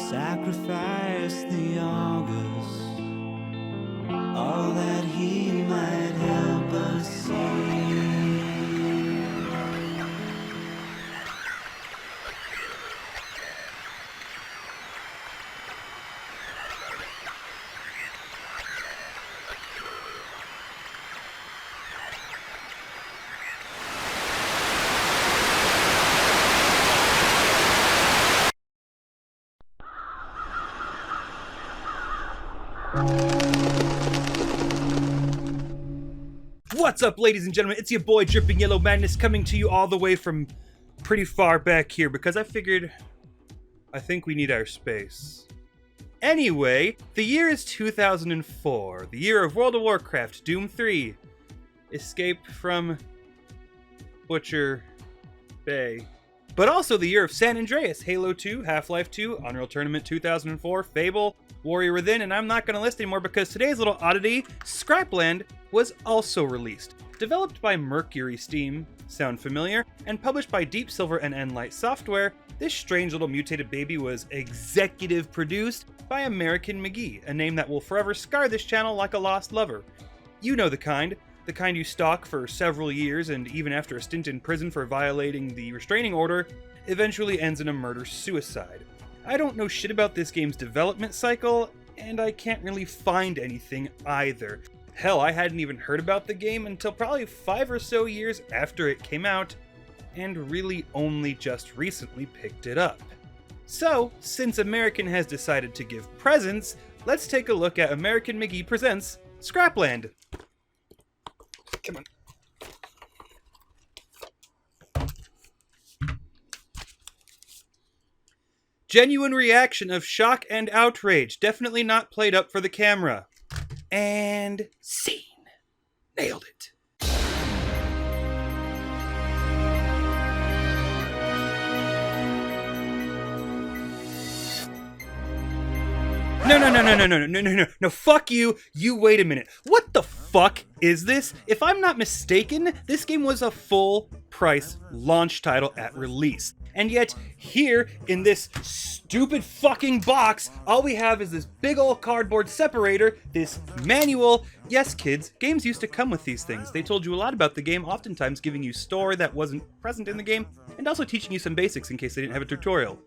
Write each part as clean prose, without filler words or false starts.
sacrifice the August, all that he might help us see. What's up, ladies and gentlemen? It's your boy Dripping Yellow Madness coming to you all the way from pretty far back here because I think we need our space. Anyway, the year is 2004, the year of World of Warcraft, Doom 3, Escape from Butcher Bay, but also the year of San Andreas, Halo 2, Half-Life 2, Unreal Tournament 2004, Fable, Warrior Within, and I'm not going to list anymore because today's little oddity, Scrapland, was also released. Developed by Mercury Steam, sound familiar, and published by Deep Silver and Enlight Software, this strange little mutated baby was executive produced by American McGee, a name that will forever scar this channel like a lost lover. You know the kind you stalk for several years and even after a stint in prison for violating the restraining order, eventually ends in a murder-suicide. I don't know shit about this game's development cycle, and I can't really find anything either. Hell, I hadn't even heard about the game until probably 5 or so years after it came out, and really only just recently picked it up. So, since American has decided to give presents, let's take a look at American McGee Presents Scrapland. Come on. Genuine reaction of shock and outrage, definitely not played up for the camera. And scene. Nailed it. No, fuck you. You wait a minute. What the fuck is this? If I'm not mistaken, this game was a full price launch title at release. And yet, here, in this stupid fucking box, all we have is this big old cardboard separator, this manual. Yes, kids, games used to come with these things. They told you a lot about the game, oftentimes giving you story that wasn't present in the game, and also teaching you some basics in case they didn't have a tutorial.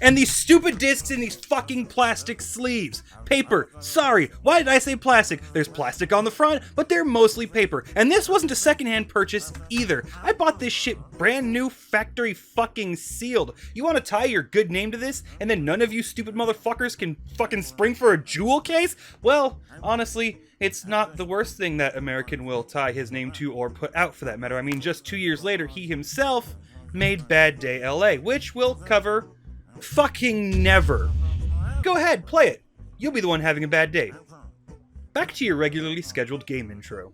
And these stupid discs in these fucking plastic sleeves. Paper. Sorry, why did I say plastic? There's plastic on the front, but they're mostly paper. And this wasn't a secondhand purchase either. I bought this shit brand new, factory fucking sealed. You want to tie your good name to this, and then none of you stupid motherfuckers can fucking spring for a jewel case? Well, honestly, it's not the worst thing that American will tie his name to or put out for that matter. I mean, just 2 years later, he himself made Bad Day LA, which we'll cover fucking never. Go ahead, play it. You'll be the one having a bad day. Back to your regularly scheduled game intro.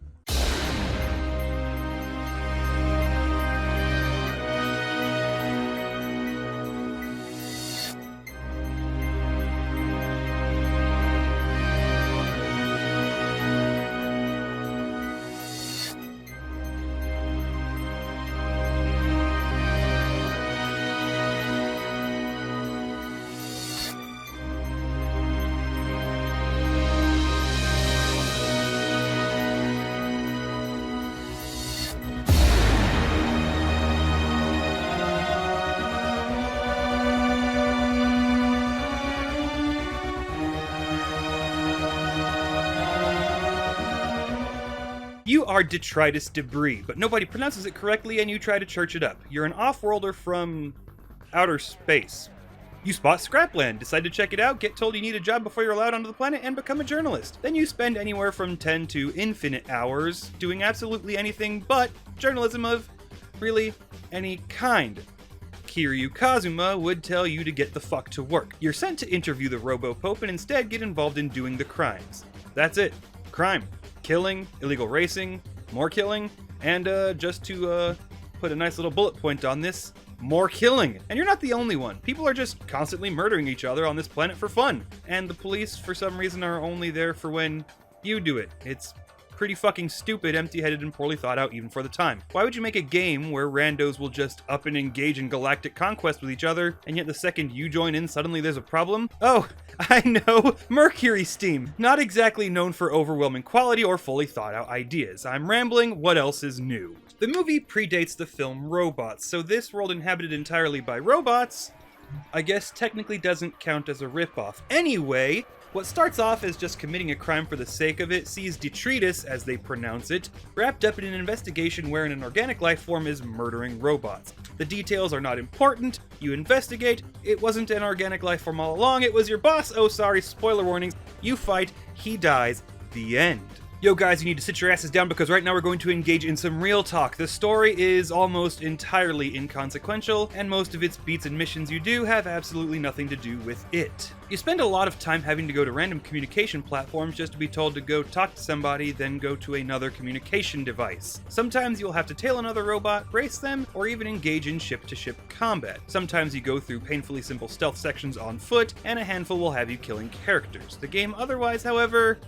You are detritus debris, but nobody pronounces it correctly and you try to church it up. You're an off-worlder from outer space. You spot Scrapland, decide to check it out, get told you need a job before you're allowed onto the planet, and become a journalist. Then you spend anywhere from 10 to infinite hours doing absolutely anything but journalism of really any kind. Kiryu Kazuma would tell you to get the fuck to work. You're sent to interview the Robo-Pope and instead get involved in doing the crimes. That's it. Crime. Killing, illegal racing, more killing, and just to put a nice little bullet point on this, more killing. And you're not the only one. People are just constantly murdering each other on this planet for fun. And the police, for some reason, are only there for when you do it. It's pretty fucking stupid, empty-headed, and poorly thought out even for the time. Why would you make a game where randos will just up and engage in galactic conquest with each other, and yet the second you join in, suddenly there's a problem? Oh, I know, Mercury Steam. Not exactly known for overwhelming quality or fully thought out ideas. I'm rambling, what else is new? The movie predates the film Robots, so this world inhabited entirely by robots, I guess technically doesn't count as a ripoff. Anyway, what starts off as just committing a crime for the sake of it sees detritus, as they pronounce it, wrapped up in an investigation wherein an organic life form is murdering robots. The details are not important, you investigate, it wasn't an organic life form all along, it was your boss, oh sorry, spoiler warnings, you fight, he dies, the end. Yo guys, you need to sit your asses down because right now we're going to engage in some real talk. The story is almost entirely inconsequential, and most of its beats and missions you do have absolutely nothing to do with it. You spend a lot of time having to go to random communication platforms just to be told to go talk to somebody, then go to another communication device. Sometimes you'll have to tail another robot, race them, or even engage in ship-to-ship combat. Sometimes you go through painfully simple stealth sections on foot, and a handful will have you killing characters. The game otherwise, however,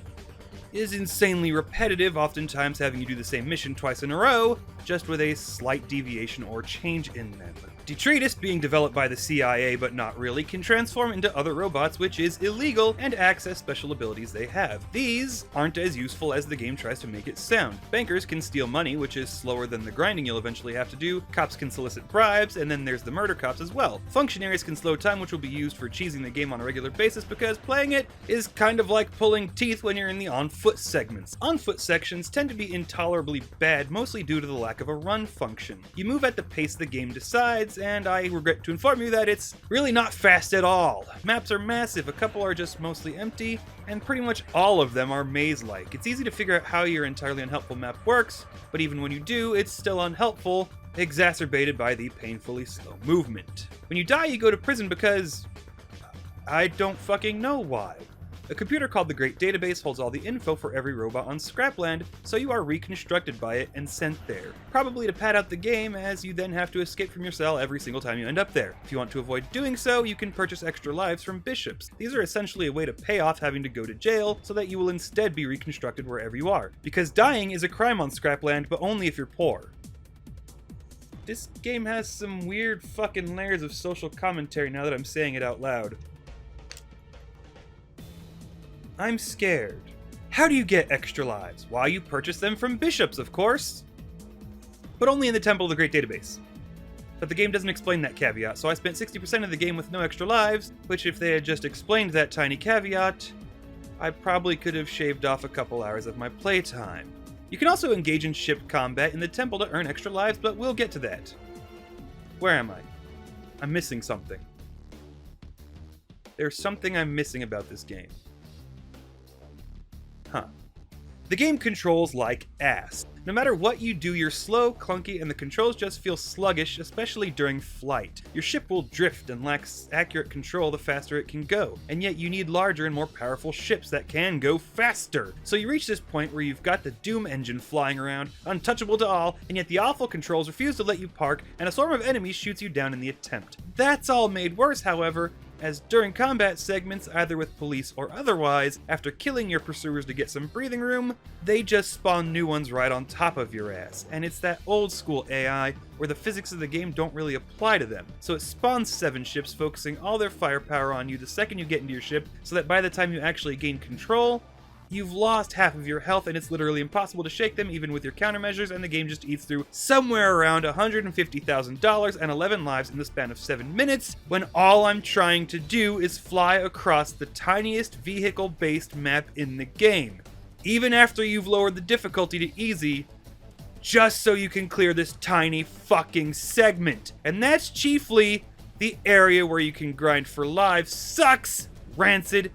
is insanely repetitive, oftentimes having you do the same mission twice in a row, just with a slight deviation or change in them. Detritus, being developed by the CIA but not really, can transform into other robots, which is illegal, and access special abilities they have. These aren't as useful as the game tries to make it sound. Bankers can steal money, which is slower than the grinding you'll eventually have to do, cops can solicit bribes, and then there's the murder cops as well. Functionaries can slow time, which will be used for cheesing the game on a regular basis because playing it is kind of like pulling teeth when you're in the on-foot segments. On-foot sections tend to be intolerably bad, mostly due to the lack of a run function. You move at the pace the game decides, and I regret to inform you that it's really not fast at all. Maps are massive, a couple are just mostly empty, and pretty much all of them are maze-like. It's easy to figure out how your entirely unhelpful map works, but even when you do, it's still unhelpful, exacerbated by the painfully slow movement. When you die, you go to prison because I don't fucking know why. A computer called the Great Database holds all the info for every robot on Scrapland, so you are reconstructed by it and sent there. Probably to pad out the game, as you then have to escape from your cell every single time you end up there. If you want to avoid doing so, you can purchase extra lives from bishops. These are essentially a way to pay off having to go to jail, so that you will instead be reconstructed wherever you are. Because dying is a crime on Scrapland, but only if you're poor. This game has some weird fucking layers of social commentary now that I'm saying it out loud. I'm scared. How do you get extra lives? Why, you purchase them from bishops, of course. But only in the Temple of the Great Database. But the game doesn't explain that caveat, so I spent 60% of the game with no extra lives, which if they had just explained that tiny caveat, I probably could have shaved off a couple hours of my playtime. You can also engage in ship combat in the temple to earn extra lives, but we'll get to that. Where am I? I'm missing something. There's something I'm missing about this game. Huh. The game controls like ass. No matter what you do, you're slow, clunky, and the controls just feel sluggish, especially during flight. Your ship will drift and lacks accurate control the faster it can go, and yet you need larger and more powerful ships that can go faster. So you reach this point where you've got the Doom engine flying around, untouchable to all, and yet the awful controls refuse to let you park, and a swarm of enemies shoots you down in the attempt. That's all made worse, however, as during combat segments, either with police or otherwise, after killing your pursuers to get some breathing room, they just spawn new ones right on top of your ass. And it's that old school AI where the physics of the game don't really apply to them. So it spawns 7 ships, focusing all their firepower on you the second you get into your ship, so that by the time you actually gain control, you've lost half of your health and it's literally impossible to shake them even with your countermeasures, and the game just eats through somewhere around $150,000 and 11 lives in the span of 7 minutes, when all I'm trying to do is fly across the tiniest vehicle-based map in the game. Even after you've lowered the difficulty to easy, just so you can clear this tiny fucking segment. And that's chiefly the area where you can grind for lives. Sucks! Rancid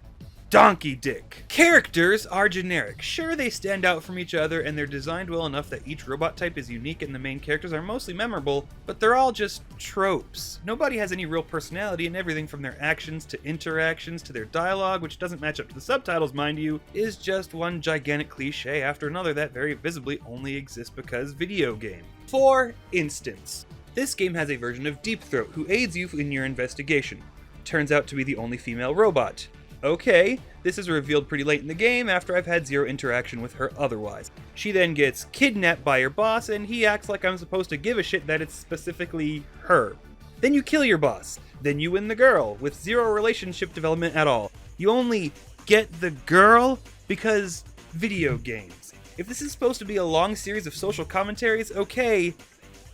donkey dick. Characters are generic. Sure, they stand out from each other and they're designed well enough that each robot type is unique and the main characters are mostly memorable, but they're all just tropes. Nobody has any real personality, and everything from their actions to interactions to their dialogue, which doesn't match up to the subtitles, mind you, is just one gigantic cliche after another that very visibly only exists because video game. For instance, this game has a version of Deep Throat who aids you in your investigation. Turns out to be the only female robot. Okay, this is revealed pretty late in the game after I've had zero interaction with her otherwise. She then gets kidnapped by your boss, and he acts like I'm supposed to give a shit that it's specifically her. Then you kill your boss. Then you win the girl, with zero relationship development at all. You only get the girl because video games. If this is supposed to be a long series of social commentaries, okay,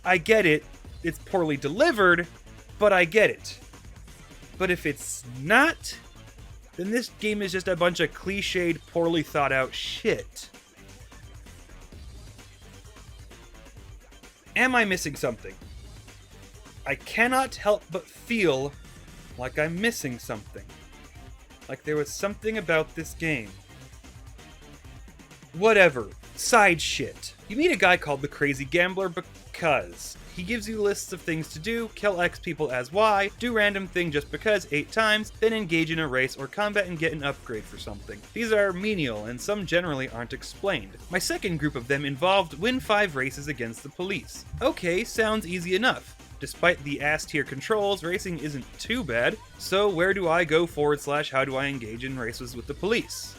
I get it. It's poorly delivered, but I get it. But if it's not, then this game is just a bunch of cliched, poorly thought out shit. Am I missing something? I cannot help but feel like I'm missing something. Like there was something about this game. Whatever. Side shit. You meet a guy called the Crazy Gambler because he gives you lists of things to do, kill X people as Y, do random thing just because 8 times, then engage in a race or combat and get an upgrade for something. These are menial, and some generally aren't explained. My second group of them involved win 5 races against the police. Okay, sounds easy enough. Despite the ass-tier controls, racing isn't too bad, so where do I go / how do I engage in races with the police?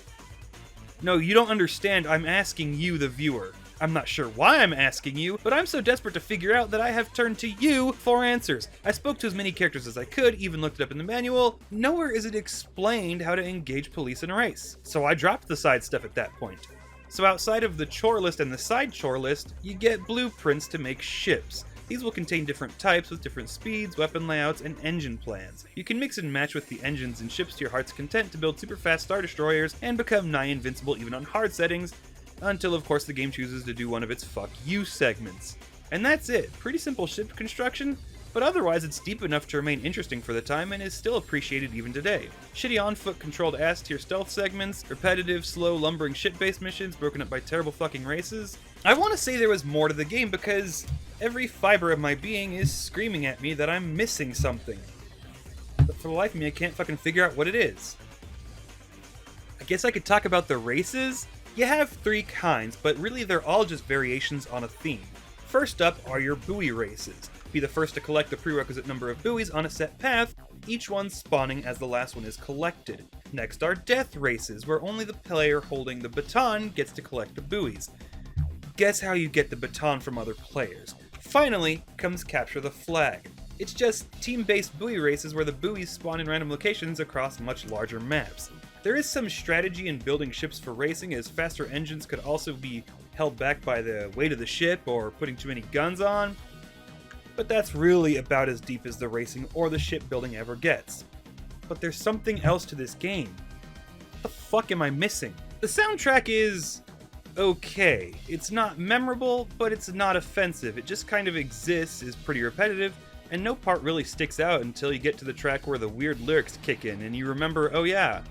No, you don't understand, I'm asking you, the viewer. I'm not sure why I'm asking you, but I'm so desperate to figure out that I have turned to you for answers. I spoke to as many characters as I could, even looked it up in the manual. Nowhere is it explained how to engage police in a race, so I dropped the side stuff at that point. So outside of the chore list and the side chore list, you get blueprints to make ships. These will contain different types with different speeds, weapon layouts, and engine plans. You can mix and match with the engines and ships to your heart's content to build super fast Star Destroyers and become nigh invincible even on hard settings, until of course the game chooses to do one of its fuck you segments. And that's it. Pretty simple ship construction, but otherwise it's deep enough to remain interesting for the time and is still appreciated even today. Shitty on-foot controlled ass-tier stealth segments, repetitive, slow, lumbering ship-based missions broken up by terrible fucking races. I want to say there was more to the game because every fiber of my being is screaming at me that I'm missing something. But for the life of me, I can't fucking figure out what it is. I guess I could talk about the races. You have 3 kinds, but really they're all just variations on a theme. First up are your buoy races. Be the first to collect the prerequisite number of buoys on a set path, each one spawning as the last one is collected. Next are death races, where only the player holding the baton gets to collect the buoys. Guess how you get the baton from other players. Finally comes capture the flag. It's just team-based buoy races where the buoys spawn in random locations across much larger maps. There is some strategy in building ships for racing, as faster engines could also be held back by the weight of the ship or putting too many guns on, but that's really about as deep as the racing or the shipbuilding ever gets. But there's something else to this game. What the fuck am I missing? The soundtrack is okay. It's not memorable, but it's not offensive. It just kind of exists, is pretty repetitive, and no part really sticks out until you get to the track where the weird lyrics kick in and you remember, oh yeah,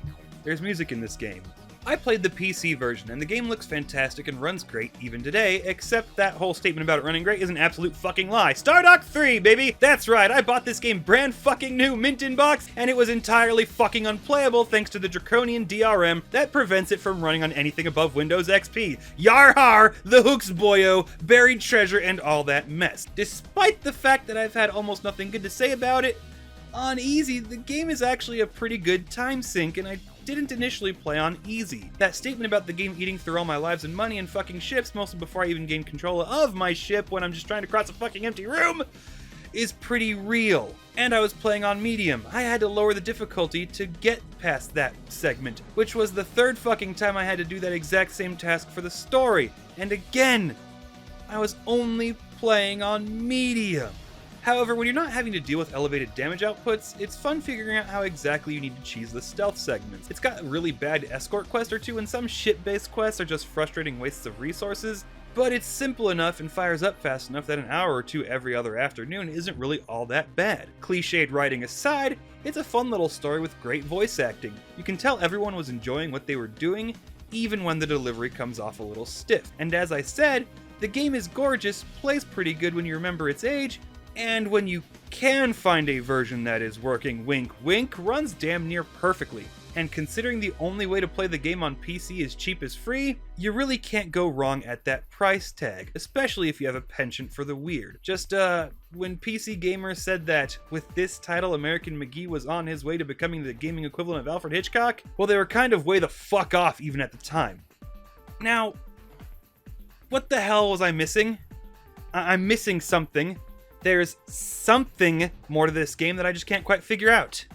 there's music in this game. I played the PC version, and the game looks fantastic and runs great even today, except that whole statement about it running great is an absolute fucking lie. Stardock 3, baby! That's right, I bought this game brand fucking new, mint in box, and it was entirely fucking unplayable thanks to the draconian DRM that prevents it from running on anything above Windows XP. Yar har, the hooks boyo, buried treasure, and all that mess. Despite the fact that I've had almost nothing good to say about it, on easy, the game is actually a pretty good time sink, and I didn't initially play on easy. That statement about the game eating through all my lives and money and fucking ships, mostly before I even gained control of my ship when I'm just trying to cross a fucking empty room, is pretty real. And I was playing on medium. I had to lower the difficulty to get past that segment, which was the 3rd fucking time I had to do that exact same task for the story. And again, I was only playing on medium. However, when you're not having to deal with elevated damage outputs, it's fun figuring out how exactly you need to cheese the stealth segments. It's got a really bad escort quest or two, and some ship-based quests are just frustrating wastes of resources, but it's simple enough and fires up fast enough that an hour or two every other afternoon isn't really all that bad. Cliched writing aside, it's a fun little story with great voice acting. You can tell everyone was enjoying what they were doing, even when the delivery comes off a little stiff. And as I said, the game is gorgeous, plays pretty good when you remember its age, and when you can find a version that is working, wink wink, runs damn near perfectly. and considering the only way to play the game on PC is cheap as free, you really can't go wrong at that price tag, especially if you have a penchant for the weird. Just, when PC Gamer said that with this title American McGee was on his way to becoming the gaming equivalent of Alfred Hitchcock, well, they were kind of way the fuck off even at the time. Now, what the hell was I missing? I'm missing something. There's something more to this game that I just can't quite figure out.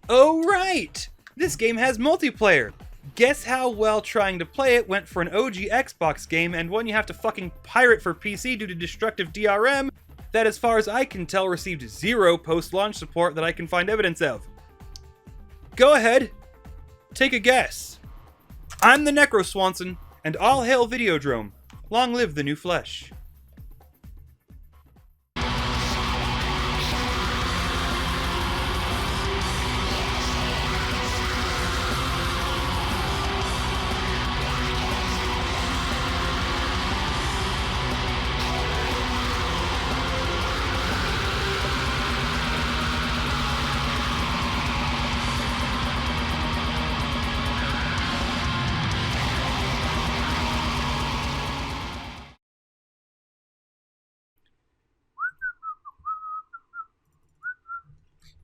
Oh right! This game has multiplayer! Guess how well trying to play it went for an OG Xbox game and one you have to fucking pirate for PC due to destructive DRM that, as far as I can tell, received 0 post-launch support that I can find evidence of. Go ahead. Take a guess. I'm the Necroswanson, and all hail Videodrome. Long live the new flesh.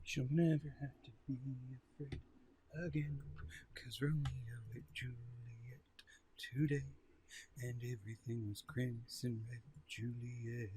She'll never have to be afraid again, 'cause Romeo and Juliet today, and everything was crimson red, Juliet.